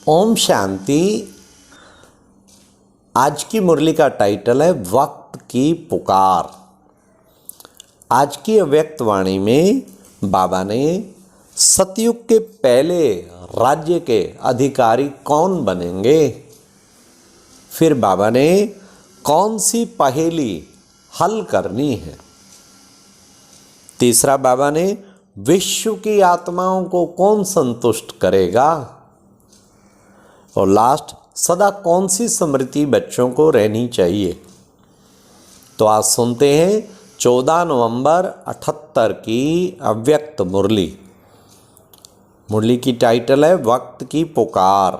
ओम शांति। आज की मुरली का टाइटल है वक्त की पुकार। आज की अव्यक्त वाणी में बाबा ने सतयुग के पहले राज्य के अधिकारी कौन बनेंगे, फिर बाबा ने कौन सी पहेली हल करनी है, तीसरा बाबा ने विश्व की आत्माओं को कौन संतुष्ट करेगा, और लास्ट सदा कौन सी स्मृति बच्चों को रहनी चाहिए। तो आज सुनते हैं 14 नवंबर 78 की अव्यक्त मुरली। मुरली की टाइटल है वक्त की पुकार।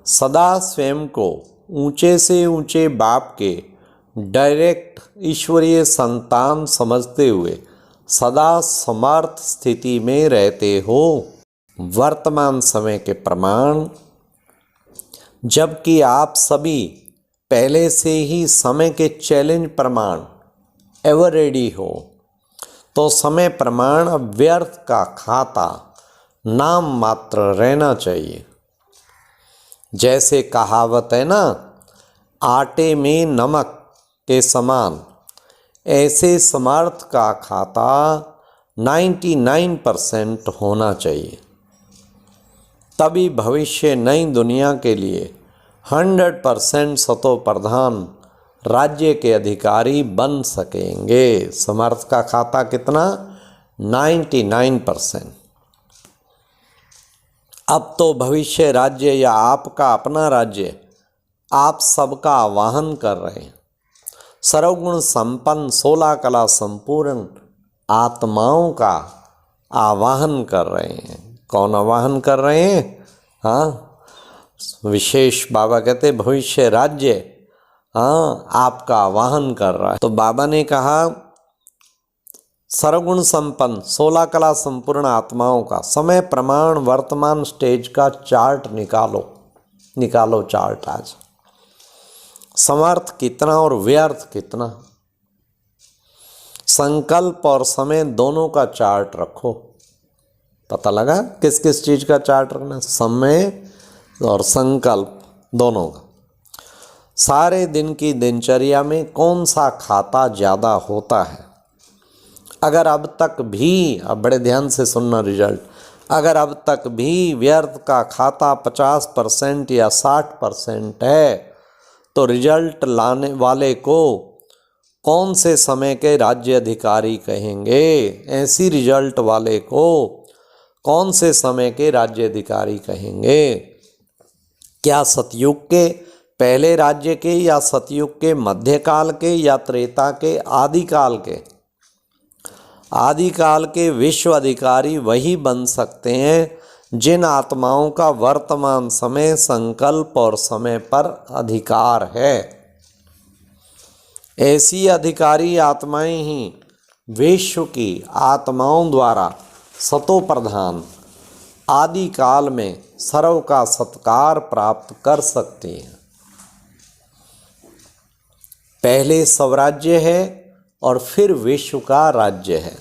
सदा स्वयं को ऊंचे से ऊंचे बाप के डायरेक्ट ईश्वरीय संतान समझते हुए सदा समर्थ स्थिति में रहते हो। वर्तमान समय के प्रमाण, जबकि आप सभी पहले से ही समय के चैलेंज प्रमाण एवर रेडी हो, तो समय प्रमाण व्यर्थ का खाता नाम मात्र रहना चाहिए। जैसे कहावत है ना, आटे में नमक के समान, ऐसे समर्थ का खाता 99% होना चाहिए। तभी भविष्य नई दुनिया के लिए 100% सतो प्रधान राज्य के अधिकारी बन सकेंगे। समर्थ का खाता कितना? 99%। अब तो भविष्य राज्य या आपका अपना राज्य आप सबका आवाहन कर रहे हैं। सर्वगुण संपन्न 16 कला संपूर्ण आत्माओं का आवाहन कर रहे हैं। कौन आवाहन कर रहे हैं? हाँ, विशेष बाबा कहते भविष्य राज्य आपका आवाहन कर रहा है। तो बाबा ने कहा सर्वगुण संपन्न 16 कला संपूर्ण आत्माओं का समय प्रमाण वर्तमान स्टेज का चार्ट निकालो चार्ट। आज समर्थ कितना और व्यर्थ कितना, संकल्प और समय दोनों का चार्ट रखो। पता लगा किस किस चीज का चार्ट रखना? समय और संकल्प दोनों का। सारे दिन की दिनचर्या में कौन सा खाता ज़्यादा होता है? अगर अब तक भी, अब बड़े ध्यान से सुनना रिजल्ट, अगर अब तक भी व्यर्थ का खाता 50% या 60% है, तो रिजल्ट लाने वाले को कौन से समय के राज्य अधिकारी कहेंगे? ऐसी रिजल्ट वाले को कौन से समय के राज्य अधिकारी कहेंगे? क्या सतयुग के पहले राज्य के, या सतयुग के मध्यकाल के, या त्रेता के आदिकाल के? आदिकाल के विश्व अधिकारी वही बन सकते हैं जिन आत्माओं का वर्तमान समय, संकल्प और समय पर अधिकार है। ऐसी अधिकारी आत्माएं ही विश्व की आत्माओं द्वारा सतो प्रधान आदि काल में सर्व का सत्कार प्राप्त कर सकती हैं। पहले स्वराज्य है और फिर विश्व का राज्य है।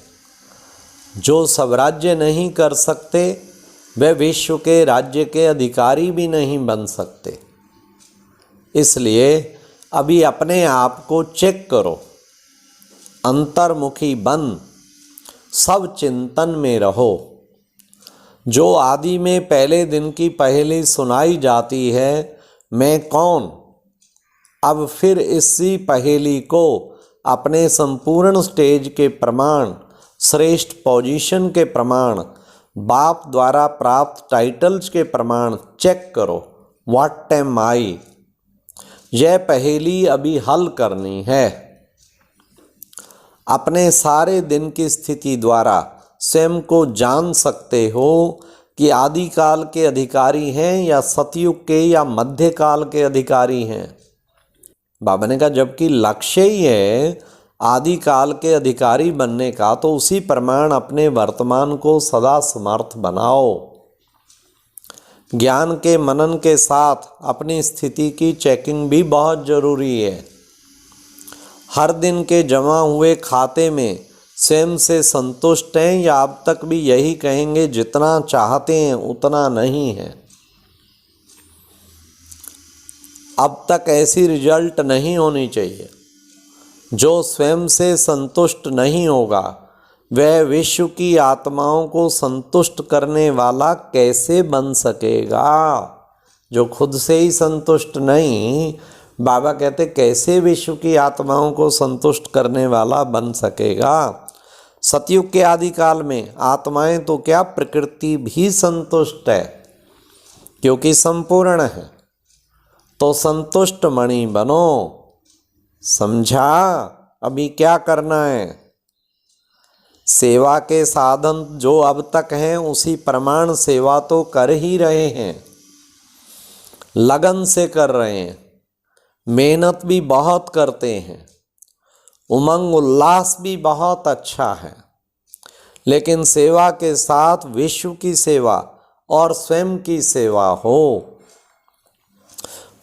जो स्वराज्य नहीं कर सकते वे विश्व के राज्य के अधिकारी भी नहीं बन सकते। इसलिए अभी अपने आप को चेक करो, अंतर्मुखी बन सब चिंतन में रहो। जो आदि में पहले दिन की पहेली सुनाई जाती है, मैं कौन, अब फिर इसी पहेली को अपने संपूर्ण स्टेज के प्रमाण, श्रेष्ठ पोजीशन के प्रमाण, बाप द्वारा प्राप्त टाइटल्स के प्रमाण चेक करो। व्हाट एम आई? यह पहेली अभी हल करनी है। अपने सारे दिन की स्थिति द्वारा स्वयं को जान सकते हो कि आदिकाल के अधिकारी हैं या सतयुग के या मध्यकाल के अधिकारी हैं। बाबा ने कहा जबकि लक्ष्य ही है आदिकाल के अधिकारी बनने का, तो उसी प्रमाण अपने वर्तमान को सदा समर्थ बनाओ। ज्ञान के मनन के साथ अपनी स्थिति की चेकिंग भी बहुत जरूरी है। हर दिन के जमा हुए खाते में स्वयं से संतुष्ट हैं, या अब तक भी यही कहेंगे जितना चाहते हैं उतना नहीं है? अब तक ऐसी रिजल्ट नहीं होनी चाहिए। जो स्वयं से संतुष्ट नहीं होगा वह विश्व की आत्माओं को संतुष्ट करने वाला कैसे बन सकेगा। जो खुद से ही संतुष्ट नहीं, बाबा कहते कैसे विश्व की आत्माओं को संतुष्ट करने वाला बन सकेगा। सतयुग के आदिकाल में आत्माएं तो क्या, प्रकृति भी संतुष्ट है क्योंकि संपूर्ण है। तो संतुष्ट मणि बनो। समझा? अभी क्या करना है? सेवा के साधन जो अब तक हैं उसी प्रमाण सेवा तो कर ही रहे हैं, लगन से कर रहे हैं, मेहनत भी बहुत करते हैं, उमंग उल्लास भी बहुत अच्छा है। लेकिन सेवा के साथ विश्व की सेवा और स्वयं की सेवा हो।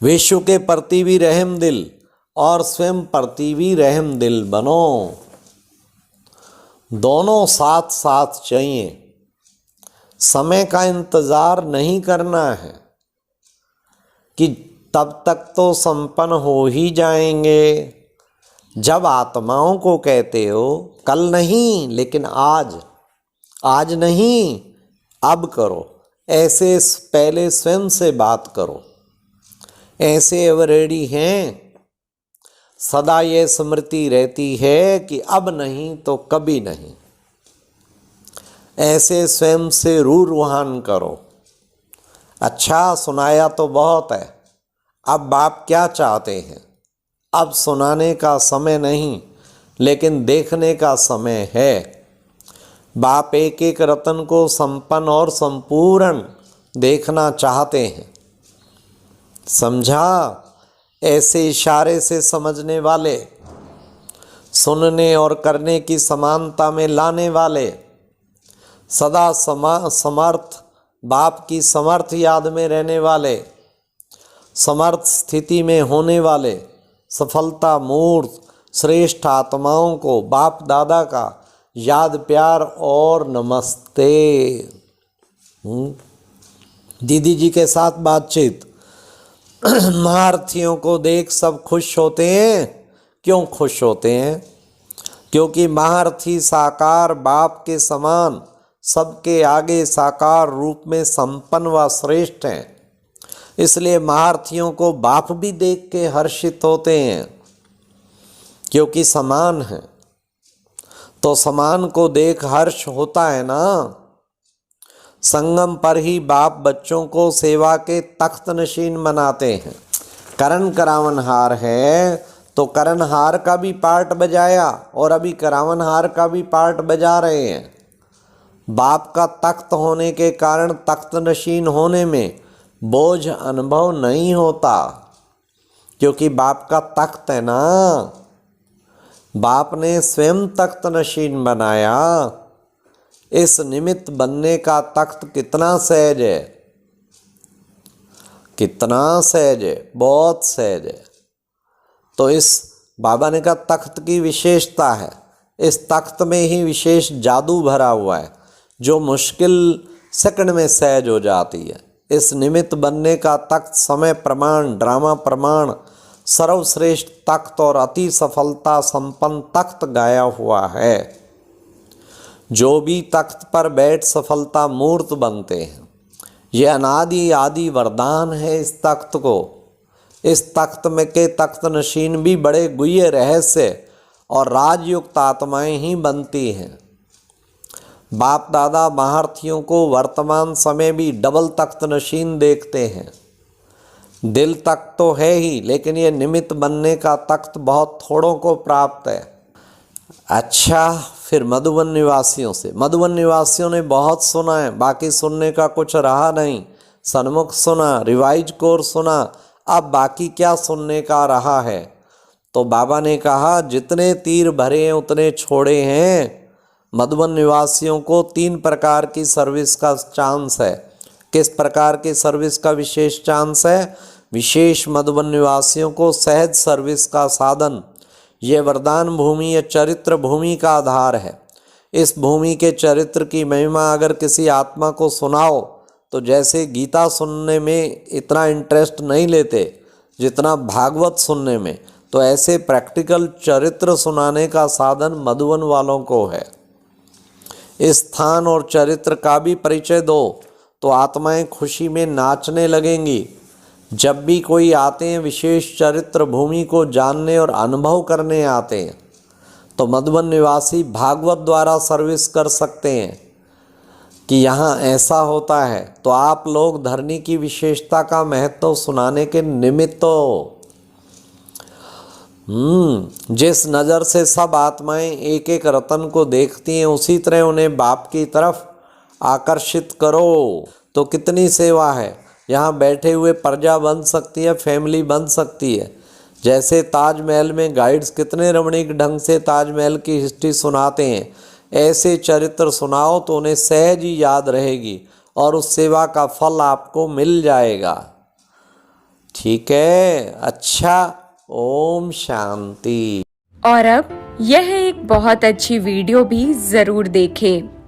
विश्व के प्रति भी रहम दिल और स्वयं प्रति भी रहम दिल बनो। दोनों साथ साथ चाहिए। समय का इंतजार नहीं करना है कि तब तक तो संपन्न हो ही जाएंगे। जब आत्माओं को कहते हो कल नहीं लेकिन आज, आज नहीं अब करो, ऐसे पहले स्वयं से बात करो। ऐसे अब रेडी हैं, सदा ये स्मृति रहती है कि अब नहीं तो कभी नहीं। ऐसे स्वयं से रूरवान करो। अच्छा सुनाया तो बहुत है, अब बाप क्या चाहते हैं? अब सुनाने का समय नहीं लेकिन देखने का समय है। बाप एक एक रतन को संपन्न और संपूर्ण देखना चाहते हैं। समझा? ऐसे इशारे से समझने वाले, सुनने और करने की समानता में लाने वाले, सदा समर्थ बाप की समर्थ याद में रहने वाले, समर्थ स्थिति में होने वाले, सफलता मूर्त श्रेष्ठ आत्माओं को बाप दादा का याद प्यार और नमस्ते। दीदी जी के साथ बातचीत। महारथियों को देख सब खुश होते हैं। क्यों खुश होते हैं? क्योंकि महारथी साकार बाप के समान सबके आगे साकार रूप में संपन्न व श्रेष्ठ हैं। इसलिए महारथियों को बाप भी देख के हर्षित होते हैं क्योंकि समान है। तो समान को देख हर्ष होता है ना। संगम पर ही बाप बच्चों को सेवा के तख्त नशीन बनाते हैं। करण करावनहार है तो करणहार का भी पार्ट बजाया और अभी करावनहार का भी पार्ट बजा रहे हैं। बाप का तख्त होने के कारण तख्त नशीन होने में बोझ अनुभव नहीं होता क्योंकि बाप का तख्त है ना। बाप ने स्वयं तख्त नशीन बनाया। इस निमित्त बनने का तख्त कितना सहज है, कितना सहज है, बहुत सहज है। तो इस बाबा ने कहा तख्त की विशेषता है, इस तख्त में ही विशेष जादू भरा हुआ है जो मुश्किल सेकंड में सहज हो जाती है। इस निमित्त बनने का तख्त समय प्रमाण, ड्रामा प्रमाण, सर्वश्रेष्ठ तख्त और अति सफलता संपन्न तख्त गाया हुआ है। जो भी तख्त पर बैठ सफलता मूर्त बनते हैं, ये अनादि आदि वरदान है इस तख्त को। इस तख्त में के तख्त नशीन भी बड़े गुह्य रहस्य और राजयुक्त आत्माएं ही बनती हैं। बाप दादा महारथियों को वर्तमान समय भी डबल तख्त नशीन देखते हैं। दिल तख्त तो है ही लेकिन ये निमित्त बनने का तख्त बहुत थोड़ों को प्राप्त है। अच्छा फिर मधुबन निवासियों से, मधुबन निवासियों ने बहुत सुना है, बाकी सुनने का कुछ रहा नहीं। सन्मुख सुना, रिवाइज कोर्स सुना, अब बाकी क्या सुनने का रहा है। तो बाबा ने कहा जितने तीर भरे हैं उतने छोड़े हैं। मधुबन निवासियों को 3 प्रकार की सर्विस का चांस है। किस प्रकार की सर्विस का विशेष चांस है? विशेष मधुबन निवासियों को सहज सर्विस का साधन। ये वरदान भूमि या चरित्र भूमि का आधार है। इस भूमि के चरित्र की महिमा अगर किसी आत्मा को सुनाओ तो जैसे गीता सुनने में इतना इंटरेस्ट नहीं लेते, जितना भागवत सुनने में, तो ऐसे प्रैक्टिकल चरित्र सुनाने का साधन मधुबन वालों को है। इस स्थान और चरित्र का भी परिचय दो तो आत्माएं खुशी में नाचने लगेंगी। जब भी कोई आते हैं विशेष चरित्र भूमि को जानने और अनुभव करने आते हैं, तो मधुबन निवासी भागवत द्वारा सर्विस कर सकते हैं कि यहाँ ऐसा होता है। तो आप लोग धरनी की विशेषता का महत्व सुनाने के निमित्त हो। जिस नज़र से सब आत्माएं एक एक रतन को देखती हैं, उसी तरह उन्हें बाप की तरफ आकर्षित करो। तो कितनी सेवा है। यहाँ बैठे हुए प्रजा बन सकती है, फैमिली बन सकती है। जैसे ताजमहल में गाइड्स कितने रमणीक ढंग से ताजमहल की हिस्ट्री सुनाते हैं, ऐसे चरित्र सुनाओ तो उन्हें सहज ही याद रहेगी और उस सेवा का फल आपको मिल जाएगा। ठीक है, अच्छा, ओम शांति। और अब यह एक बहुत अच्छी वीडियो भी ज़रूर देखें।